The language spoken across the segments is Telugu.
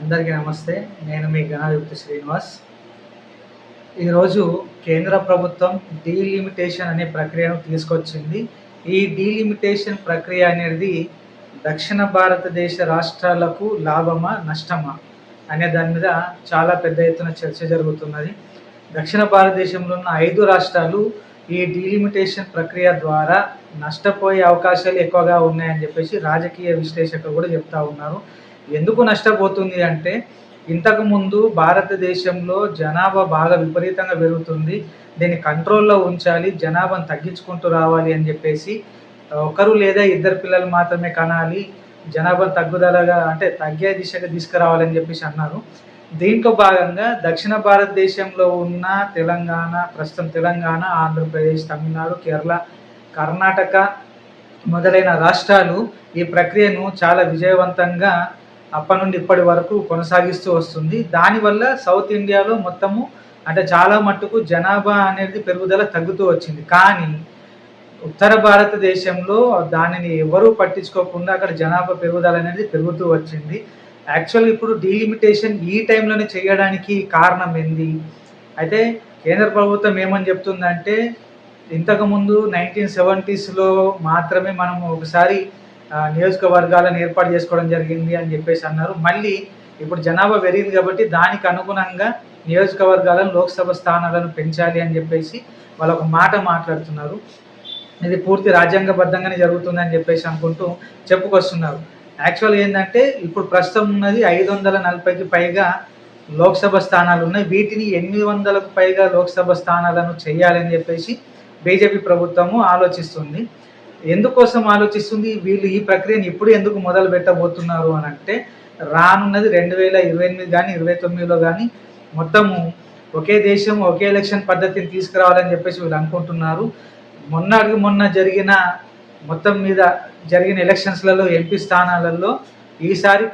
అందరికీ నమస్తే. నేను మీ ఘనాయుక్తి శ్రీనివాస్. ఈరోజు కేంద్ర ప్రభుత్వం డీలిమిటేషన్ అనే ప్రక్రియను తీసుకొచ్చింది. ఈ డీలిమిటేషన్ ప్రక్రియ అనేది దక్షిణ భారతదేశ రాష్ట్రాలకు లాభమా? నష్టమా? అనే దాని మీద చాలా పెద్ద ఎత్తున చర్చ జరుగుతున్నది. దక్షిణ భారతదేశంలో ఉన్న 5 రాష్ట్రాలు ఈ డీలిమిటేషన్ ప్రక్రియ ద్వారా నష్టపోయే అవకాశాలు ఎక్కువగా ఉన్నాయని చెప్పేసి రాజకీయ విశ్లేషకులు కూడా చెప్తా ఉన్నారు. ఎందుకు నష్టపోతుంది అంటే, ఇంతకుముందు భారతదేశంలో జనాభా బాగా విపరీతంగా పెరుగుతుంది. దీన్ని కంట్రోల్‌లో ఉంచాలి, జనాభాను తగ్గించుకుంటూ రావాలి అని చెప్పేసి ఒకరు లేదా ఇద్దరు పిల్లలు మాత్రమే కనాలి, జనాభా తగ్గుదలగా అంటే తగ్గే దిశగా తీసుకురావాలని చెప్పేసి అన్నారు. దీంట్లో భాగంగా దక్షిణ భారతదేశంలో ఉన్న ప్రస్తుతం తెలంగాణ, ఆంధ్రప్రదేశ్, తమిళనాడు, కేరళ, కర్ణాటక మొదలైన రాష్ట్రాలు ఈ ప్రక్రియను చాలా విజయవంతంగా అప్పటి నుండి ఇప్పటి వరకు కొనసాగిస్తూ వస్తుంది. దానివల్ల సౌత్ ఇండియాలో మొత్తము అంటే చాలా మట్టుకు జనాభా అనేది పెరుగుదల తగ్గుతూ వచ్చింది. కానీ ఉత్తర భారతదేశంలో దానిని ఎవరూ పట్టించుకోకుండా అక్కడ జనాభా పెరుగుదల అనేది పెరుగుతూ వచ్చింది. యాక్చువల్‌గా ఇప్పుడు డీలిమిటేషన్ ఈ టైంలోనే చేయడానికి కారణం ఏంది? అయితే కేంద్ర ప్రభుత్వం ఏమని చెప్తుందంటే, ఇంతకుముందు 1970స్‌లో మాత్రమే మనము ఒకసారి నియోజకవర్గాలను ఏర్పాటు చేసుకోవడం జరిగింది అని చెప్పేసి అన్నారు. మళ్ళీ ఇప్పుడు జనాభా పెరిగింది కాబట్టి దానికి అనుగుణంగా నియోజకవర్గాలను, లోక్సభ స్థానాలను పెంచాలి అని చెప్పేసి వాళ్ళు ఒక మాట మాట్లాడుతున్నారు. ఇది పూర్తి రాజ్యాంగబద్ధంగానే జరుగుతుందని చెప్పేసి అనుకుంటూ చెప్పుకొస్తున్నారు. యాక్చువల్‌గా ఏందంటే, ఇప్పుడు ప్రస్తుతం ఉన్నది 540కి పైగా లోక్సభ స్థానాలు ఉన్నాయి. వీటిని 800కు పైగా లోక్సభ స్థానాలను చేయాలని చెప్పేసి బీజేపీ ప్రభుత్వము ఆలోచిస్తుంది. ఎందుకోసం ఆలోచిస్తుంది? వీళ్ళు ఈ ప్రక్రియను ఇప్పుడు ఎందుకు మొదలు పెట్టబోతున్నారు అని అంటే, రానున్నది 2028 కానీ 29లో కానీ మొత్తము ఒకే దేశం ఒకే ఎలక్షన్ పద్ధతిని తీసుకురావాలని చెప్పేసి వీళ్ళు అనుకుంటున్నారు. మొన్న మొత్తం మీద జరిగిన ఎలక్షన్స్లలో ఎంపీ స్థానాలలో ఈసారి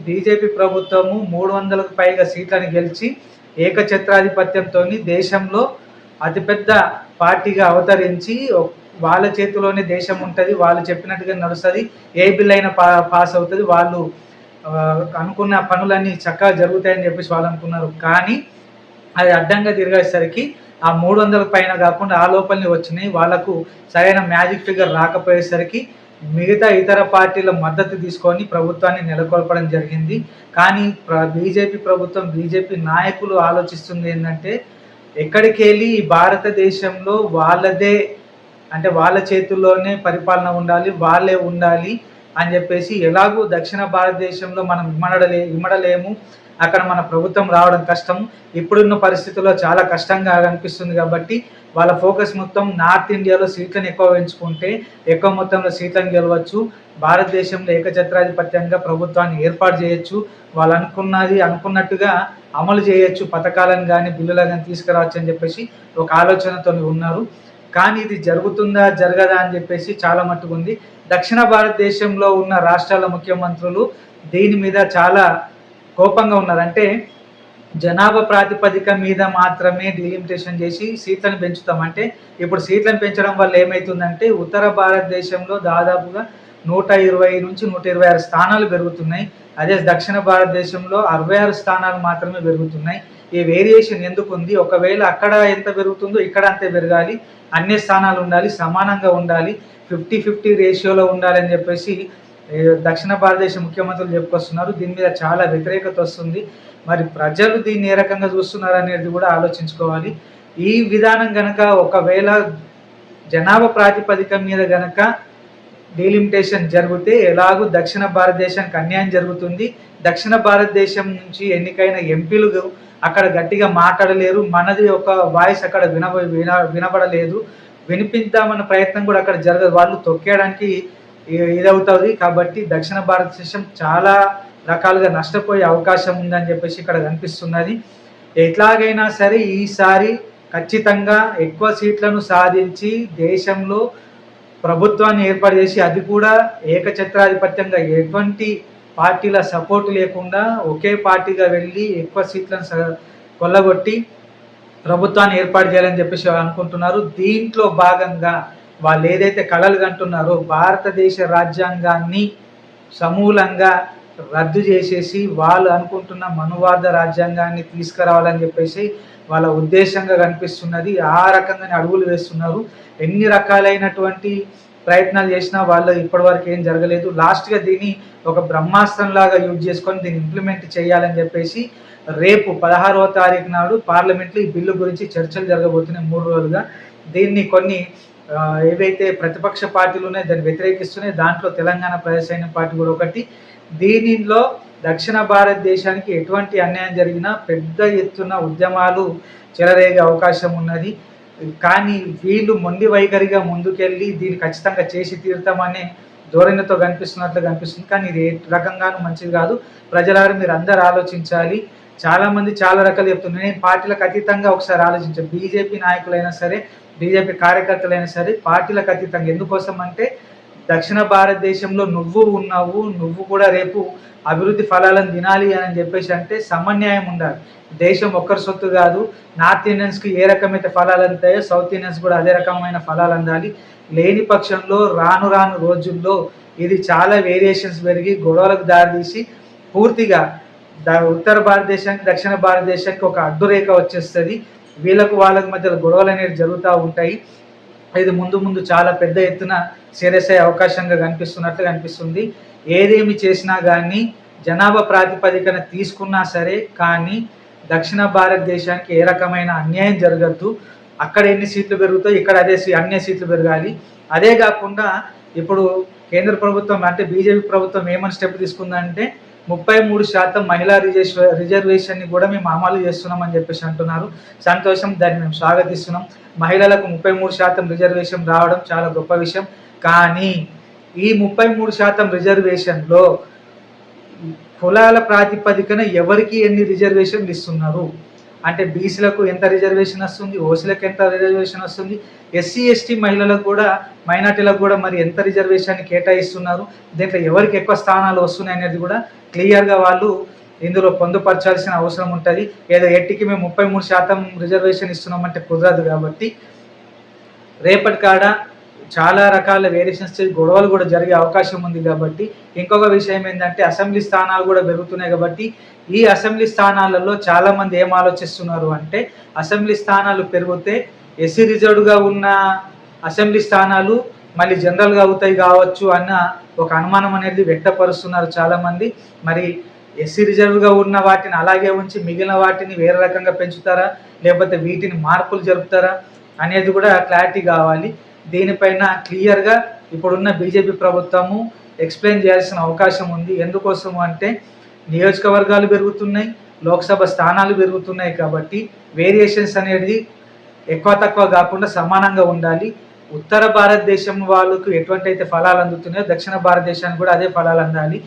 బీజేపీ ప్రభుత్వము 300కు పైగా సీట్లను గెలిచి ఏకఛత్రాధిపత్యంతో దేశంలో అతిపెద్ద పార్టీగా అవతరించి వాళ్ళ చేతిలోనే దేశం ఉంటుంది, వాళ్ళు చెప్పినట్టుగా నడుస్తుంది, ఏ బిల్ అయినా పాస్ అవుతుంది, వాళ్ళు అనుకున్న పనులన్నీ చక్కగా జరుగుతాయని చెప్పేసి వాళ్ళు అనుకున్నారు. కానీ అది అడ్డంగా తిరిగేసరికి ఆ 300 పైన కాకుండా ఆ లోపలనే వచ్చినాయి. వాళ్ళకు సరైన మ్యాజిక్ ఫిగర్ రాకపోయేసరికి మిగతా ఇతర పార్టీల మద్దతు తీసుకొని ప్రభుత్వాన్ని నెలకొల్పడం జరిగింది. కానీ బీజేపీ ప్రభుత్వం, బీజేపీ నాయకులు ఆలోచిస్తుంది ఏంటంటే, ఎక్కడికెళ్ళి భారతదేశంలో వాళ్ళదే అంటే వాళ్ళ చేతుల్లోనే పరిపాలన ఉండాలి, వాళ్ళే ఉండాలి అని చెప్పేసి, ఎలాగూ దక్షిణ భారతదేశంలో మనం ఇమ్మడలేము, అక్కడ మన ప్రభుత్వం రావడం కష్టం, ఇప్పుడున్న పరిస్థితుల్లో చాలా కష్టంగా అనిపిస్తుంది కాబట్టి వాళ్ళ ఫోకస్ మొత్తం నార్త్ ఇండియాలో సీట్లను ఎక్కువ పెంచుకుంటే ఎక్కువ మొత్తంలో సీట్లను గెలవచ్చు, భారతదేశంలో ఏకఛత్రాధిపత్యంగా ప్రభుత్వాన్ని ఏర్పాటు చేయొచ్చు, వాళ్ళు అనుకున్నట్టుగా అమలు చేయొచ్చు, పథకాలను కానీ బిల్లులను కానీ తీసుకురావచ్చు అని చెప్పేసి ఒక ఆలోచనతో ఉన్నారు. కానీ ఇది జరుగుతుందా జరగదా అని చెప్పేసి చాలా మట్టుకు ఉంది. దక్షిణ భారతదేశంలో ఉన్న రాష్ట్రాల ముఖ్యమంత్రులు దీని మీద చాలా కోపంగా ఉన్నారు. అంటే జనాభా ప్రాతిపదిక మీద మాత్రమే డీలిమిటేషన్ చేసి సీట్లను పెంచుతాం అంటే, ఇప్పుడు సీట్లను పెంచడం వల్ల ఏమవుతుందంటే, ఉత్తర భారతదేశంలో దాదాపుగా 120 నుంచి 126 స్థానాలు పెరుగుతున్నాయి. అదే దక్షిణ భారతదేశంలో 66 స్థానాలు మాత్రమే పెరుగుతున్నాయి. ఈ వేరియేషన్ ఎందుకు ఉంది? ఒకవేళ అక్కడ ఎంత పెరుగుతుందో ఇక్కడ అంతే పెరగాలి, అన్ని స్థానాలు ఉండాలి, సమానంగా ఉండాలి, 50-50 రేషియోలో ఉండాలని చెప్పేసి దక్షిణ భారతదేశ ముఖ్యమంత్రులు చెప్పుకొస్తున్నారు. దీని మీద చాలా వ్యతిరేకత వస్తుంది. మరి ప్రజలు దీన్ని ఏ రకంగా చూస్తున్నారు అనేది కూడా ఆలోచించుకోవాలి. ఈ విధానం గనక ఒకవేళ జనాభా ప్రాతిపదిక మీద గనక డీలిమిటేషన్ జరిగితే ఎలాగూ దక్షిణ భారతదేశానికి అన్యాయం జరుగుతుంది. దక్షిణ భారతదేశం నుంచి ఎన్నికైన ఎంపీలు అక్కడ గట్టిగా మాట్లాడలేరు, మనది ఒక వాయిస్ అక్కడ వినబడలేదు, వినిపిద్దామన్న ప్రయత్నం కూడా అక్కడ జరగదు, వాళ్ళు తొక్కేయడానికి ఇదవుతుంది. కాబట్టి దక్షిణ భారతదేశం చాలా రకాలుగా నష్టపోయే అవకాశం ఉందని చెప్పేసి ఇక్కడ కనిపిస్తున్నది. ఎట్లాగైనా సరే ఈసారి ఖచ్చితంగా ఎక్కువ సీట్లను సాధించి దేశంలో ప్రభుత్వాన్ని ఏర్పాటు చేసి, అది కూడా ఏకఛత్రాధిపత్యంగా ఎటువంటి పార్టీల సపోర్ట్ లేకుండా ఒకే పార్టీగా వెళ్ళి ఎక్కువ సీట్లను కొల్లగొట్టి ప్రభుత్వాన్ని ఏర్పాటు చేయాలని చెప్పేసి అనుకుంటున్నారు. దీంట్లో భాగంగా వాళ్ళు ఏదైతే కలలు కంటున్నారో భారతదేశ రాజ్యాంగాన్ని సమూలంగా రద్దు చేసేసి వాళ్ళు అనుకుంటున్న మనువాద రాజ్యాంగాన్ని తీసుకురావాలని చెప్పేసి వాళ్ళ ఉద్దేశంగా కనిపిస్తున్నది. ఆ రకంగానే అడుగులు వేస్తున్నారు. ఎన్ని రకాలైనటువంటి ప్రయత్నాలు చేసినా వాళ్ళు ఇప్పటివరకు ఏం జరగలేదు. లాస్ట్గా దీన్ని ఒక బ్రహ్మాస్త్రంలాగా యూజ్ చేసుకొని దీన్ని ఇంప్లిమెంట్ చేయాలని చెప్పేసి రేపు 16వ తారీఖు నాడు పార్లమెంట్లో ఈ బిల్లు గురించి చర్చలు జరగబోతున్నాయి 3 రోజులుగా. దీన్ని కొన్ని ఏవైతే ప్రతిపక్ష పార్టీలు ఉన్నాయో దాన్ని వ్యతిరేకిస్తున్నాయి. దాంట్లో తెలంగాణ ప్రజాసైన్యం పార్టీ కూడా ఒకటి. దీనిలో దక్షిణ భారతదేశానికి ఎటువంటి అన్యాయం జరిగినా పెద్ద ఎత్తున ఉద్యమాలు చెలరేగే అవకాశం ఉన్నది. కానీ వీళ్ళు మొండి వైఖరిగా ముందుకెళ్ళి దీన్ని ఖచ్చితంగా చేసి తీరుతామనే ధోరణితో కనిపిస్తున్నట్లు కనిపిస్తుంది. కానీ ఇది ఏ రకంగానూ మంచిది కాదు. ప్రజలారు మీరు అందరూ ఆలోచించాలి. చాలామంది చాలా రకాలు చెప్తున్నారు. నేను పార్టీలకు అతీతంగా ఒకసారి ఆలోచించాను. బీజేపీ నాయకులైనా సరే, బీజేపీ కార్యకర్తలైనా సరే పార్టీలకు అతీతంగా. ఎందుకోసం అంటే దక్షిణ భారతదేశంలో నువ్వు ఉన్నావు, నువ్వు కూడా రేపు అభివృద్ధి ఫలాలను తినాలి అని చెప్పేసి అంటే సమన్యాయం ఉండాలి. దేశం ఒక్కరి సొత్తు కాదు. నార్త్ ఇండియన్స్కి ఏ రకమైతే ఫలాలు అందుతాయో సౌత్ ఇండియన్స్ కూడా అదే రకమైన ఫలాలు అందాలి. లేని పక్షంలో రాను రాను రోజుల్లో ఇది చాలా వేరియేషన్స్ పెరిగి గొడవలకు దారితీసి పూర్తిగా ఉత్తర భారతదేశానికి దక్షిణ భారతదేశానికి ఒక అడ్డురేఖ వచ్చేస్తుంది. వీళ్ళకు వాళ్ళకి మధ్య గొడవలు అనేవి జరుగుతూ ఉంటాయి. ఇది ముందు ముందు చాలా పెద్ద ఎత్తున సీరియస్ అయ్యే అవకాశంగా కనిపిస్తున్నట్లు కనిపిస్తుంది. ఏదేమి చేసినా కానీ జనాభా ప్రాతిపదికన తీసుకున్నా సరే కానీ దక్షిణ భారతదేశానికి ఏ రకమైన అన్యాయం జరగద్దు. అక్కడ ఎన్ని సీట్లు పెరుగుతాయి, ఇక్కడ అన్ని సీట్లు పెరగాలి. అదే కాకుండా ఇప్పుడు కేంద్ర ప్రభుత్వం అంటే బీజేపీ ప్రభుత్వం ఏమని స్టెప్ తీసుకుందంటే 33% మహిళా రిజర్వేషన్ని కూడా మేము అమలు చేస్తున్నామని చెప్పేసి అంటున్నారు. సంతోషం, దాన్ని మేము స్వాగతిస్తున్నాం. మహిళలకు 33% రిజర్వేషన్ రావడం చాలా గొప్ప విషయం. కానీ ఈ 33% రిజర్వేషన్లో కులాల ప్రాతిపదికన ఎవరికి ఎన్ని రిజర్వేషన్లు ఇస్తున్నారు అంటే బీసీలకు ఎంత రిజర్వేషన్ వస్తుంది, ఓసీలకు ఎంత రిజర్వేషన్ వస్తుంది, ఎస్సీ ఎస్టీ మహిళలకు కూడా మైనార్టీలకు కూడా మరి ఎంత రిజర్వేషన్ కేటాయిస్తున్నారు, దీంట్లో ఎవరికి ఎక్కువ స్థానాలు వస్తున్నాయి అనేది కూడా క్లియర్గా వాళ్ళు ఇందులో పొందుపరచాల్సిన అవసరం ఉంటుంది. ఏదో ఎట్టికి మేము 33% రిజర్వేషన్ ఇస్తున్నామంటే కుదరదు. కాబట్టి రేపటి కాడ చాలా రకాల వేరియేషన్స్ గొడవలు కూడా జరిగే అవకాశం ఉంది. కాబట్టి ఇంకొక విషయం ఏంటంటే అసెంబ్లీ స్థానాలు కూడా పెరుగుతున్నాయి. కాబట్టి ఈ అసెంబ్లీ స్థానాలలో చాలామంది ఏం ఆలోచిస్తున్నారు అంటే అసెంబ్లీ స్థానాలు పెరిగితే ఎస్సీ రిజర్వ్డ్గా ఉన్న అసెంబ్లీ స్థానాలు మళ్ళీ జనరల్గా అవుతాయి కావచ్చు అన్న ఒక అనుమానం అనేది వ్యక్తపరుస్తున్నారు చాలామంది. మరి ఎస్సీ రిజర్వ్గా ఉన్న వాటిని అలాగే ఉంచి మిగిలిన వాటిని వేరే రకంగా పెంచుతారా లేకపోతే వీటిని మార్పులు జరుపుతారా అనేది కూడా క్లారిటీ కావాలి. దీనిపైన క్లియర్గా ఇప్పుడున్న బీజేపీ ప్రభుత్వము ఎక్స్ప్లెయిన్ చేయాల్సిన అవకాశం ఉంది. ఎందుకోసము అంటే నియోజకవర్గాలు పెరుగుతున్నాయి, లోక్సభ స్థానాలు పెరుగుతున్నాయి. కాబట్టి వేరియేషన్స్ అనేది ఎక్కువ తక్కువ కాకుండా సమానంగా ఉండాలి. ఉత్తర భారతదేశం వాళ్ళకు ఎటువంటి అయితే ఫలాలు అందుతున్నాయో దక్షిణ భారతదేశానికి కూడా అదే ఫలాలు అందాలి.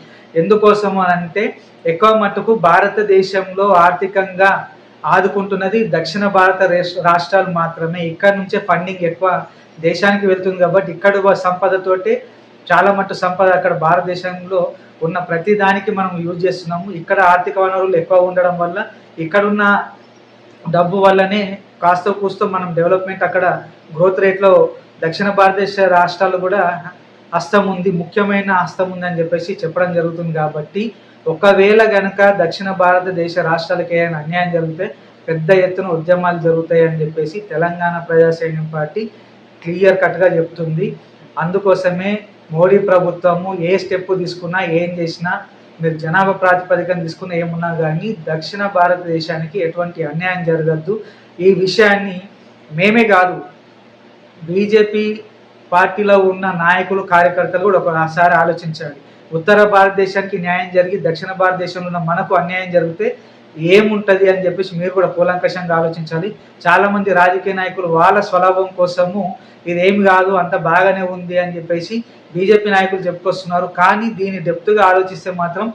ఎందుకోసము అంటే ఎక్కువ మట్టుకు భారతదేశంలో ఆర్థికంగా ఆదుకుంటున్నది దక్షిణ భారత రాష్ట్రాలు మాత్రమే. ఇక్కడ నుంచే ఫండింగ్ ఎక్కువ దేశానికి వెళ్తుంది. కాబట్టి ఇక్కడ సంపదతోటి చాలా మట్టు సంపద అక్కడ భారతదేశంలో ఉన్న ప్రతి దానికి మనం యూజ్ చేస్తున్నాము. ఇక్కడ ఆర్థిక వనరులు ఎక్కువ ఉండడం వల్ల ఇక్కడున్న డబ్బు వల్లనే కాస్త కూస్తో మనం డెవలప్మెంట్ అక్కడ గ్రోత్ రేట్లో దక్షిణ భారతదేశ రాష్ట్రాలు కూడా హస్తం ఉంది, ముఖ్యమైన హస్తం ఉందని చెప్పేసి చెప్పడం జరుగుతుంది. కాబట్టి ఒకవేళ కనుక దక్షిణ భారతదేశ రాష్ట్రాలకు ఏమైనా అన్యాయం జరిగితే పెద్ద ఎత్తున ఉద్యమాలు జరుగుతాయి అని చెప్పేసి తెలంగాణ ప్రజాసైన్యం పార్టీ క్లియర్ కట్గా చెప్తుంది. అందుకోసమే మోడీ ప్రభుత్వము ఏ స్టెప్ తీసుకున్నా ఏం చేసినా మీరు జనాభా ప్రాతిపదికన తీసుకున్న ఏమున్నా కానీ దక్షిణ భారతదేశానికి ఎటువంటి అన్యాయం జరగద్దు. ఈ విషయాన్ని మేమే కాదు బీజేపీ పార్టీలో ఉన్న నాయకులు కార్యకర్తలు కూడా ఒకసారి ఆలోచించాలి. ఉత్తర భారతదేశానికి న్యాయం జరిగి దక్షిణ భారతదేశంలో ఉన్న మనకు అన్యాయం జరిగితే ఏముంటుంది అని చెప్పేసి మీరు కూడా కూలంకషంగా ఆలోచించాలి. చాలామంది రాజకీయ నాయకులు వాళ్ళ స్వలాభం కోసము ఇదేమి కాదు అంత బాగానే ఉంది అని చెప్పేసి బీజేపీ నాయకులు చెప్పుకొస్తున్నారు. కానీ దీన్ని డెప్త్గా ఆలోచిస్తే మాత్రం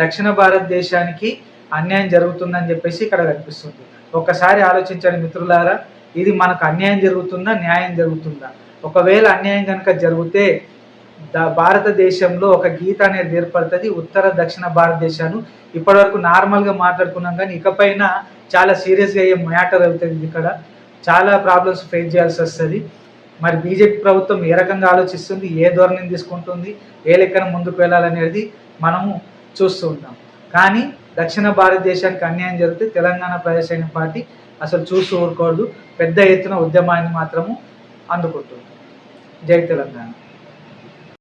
దక్షిణ భారతదేశానికి అన్యాయం జరుగుతుందని చెప్పేసి ఇక్కడ కనిపిస్తుంది. ఒక్కసారి ఆలోచించండి మిత్రులారా, ఇది మనకు అన్యాయం జరుగుతుందా న్యాయం జరుగుతుందా? ఒకవేళ అన్యాయం కనుక జరిగితే భారతదేశంలో ఒక గీత అనేది ఏర్పడుతుంది. ఉత్తర దక్షిణ భారతదేశాలు ఇప్పటివరకు నార్మల్గా మాట్లాడుకున్నాం కానీ ఇకపైన చాలా సీరియస్గా అయ్యే మ్యాటర్ అవుతుంది. ఇక్కడ చాలా ప్రాబ్లమ్స్ ఫేస్ చేయాల్సి వస్తుంది. మరి బీజేపీ ప్రభుత్వం ఏ రకంగా ఆలోచిస్తుంది, ఏ ధోరణిని తీసుకుంటుంది, ఏ లెక్కన ముందుకు వెళ్ళాలనేది మనము చూస్తూ ఉంటాం. కానీ దక్షిణ భారతదేశానికి అన్యాయం జరిగితే తెలంగాణ ప్రజాసైన్య పార్టీ అసలు చూస్తూ ఊరుకోదు, పెద్ద ఎత్తున ఉద్యమాన్ని మాత్రము అందుకుంటుంది. జై తెలంగాణ.